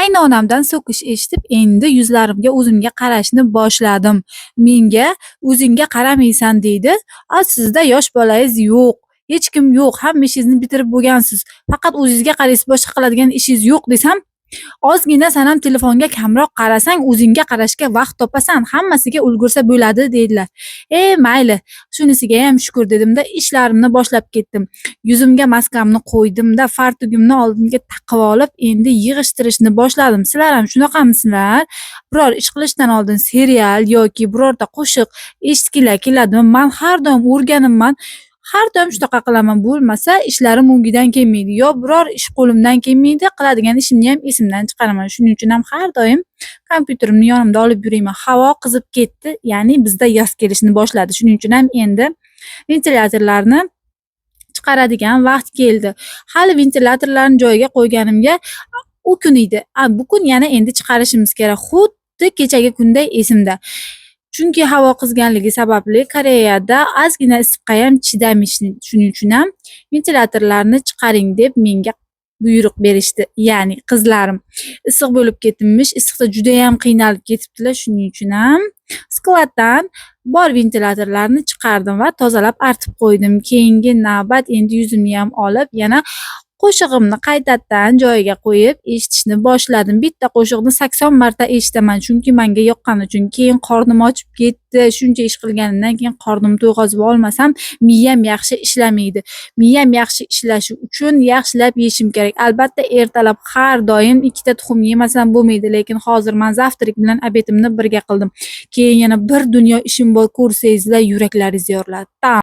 Qaynonamdan so'kish eshitib, endi yuzlarimga o'zimga qarashni boshladim. Menga "O'zingga qaramaysan" deydi. Sizda yosh bolangiz yo'q, hech kim yo'q, hamma ishingizni bitirib bo'lgansiz. Faqat o'zingizga qaraysiz, boshqa qiladigan ishingiz yo'q desam, ozgina sanam telefonga kamroq qarasang, o'zingga qarashga vaqt topasan, hammasiga ulgursa bo'ladi deydilar. Mayli, shunisiga ham shukur dedimda, ishlarimni boshlab ketdim. Yuzimga maskamni qo'ydimda, fartugimni oldimga taqib olib, endi yig'ishtirishni boshladim. Sizlar ham shunaqamisizlar? Biror ish qilishdan oldin serial yoki birorta qo'shiq eshitginglar keladimi? Men har doim o'rganimman. Har doim shunaqa qilaman, bo'lmasa ishlarim o'ngidan kelmaydi. Yo biror ish qo'limdan kelmaydi, qiladigan ishimni ham esimdan chiqaraman. Shuning uchun ham har doim kompyuterimni yonimda olib yurayman. Havo qizib ketdi, ya'ni bizda yoz kelishni boshladi. Shuning uchun ham endi ventilyatorlarni chiqaradigan vaqt keldi. Hali ventilyatorlarni joyiga qo'yganimga u kun edi. Bu kun yana endi chiqarishimiz kerak. Xuddi kechagi kunday esimda. Chunki havo qizganligi sababli Koreyada ozgina issiqqa ham chidamishni. Shuning uchun ham ventilyatorlarni chiqaring deb menga buyruq berishdi. Ya'ni qizlarim issiq bo'lib ketibmish, issiqda juda ham qiynalib ketibdilar. Shuning uchun ham skladdan bor ventilyatorlarni chiqardim va tozalab artib qo'ydim. Keyingi navbat endi yuzimni ham olib, yana qo'shig'imni qaytadan joyiga qo'yib eshitishni boshladim. Bitta qo'shiqni 80 marta eshitaman, chunki menga yoqqani uchun. Keyin qornim ochib ketdi. Shuncha ish qilganimdan keyin qornim to'yg'azib olmasam, miyam yaxshi ishlamaydi. Miyam yaxshi ishlashi uchun yaxshilab yeyishim kerak. Albatta, ertalab har doim 2 ta tuxum yemasam bo'lmaydi, lekin hozir men zavtrak bilan obetimni birga qildim. Keyin yana bir dunyo ishim bor, ko'rsangizlar yuraklaringiz yoriladi.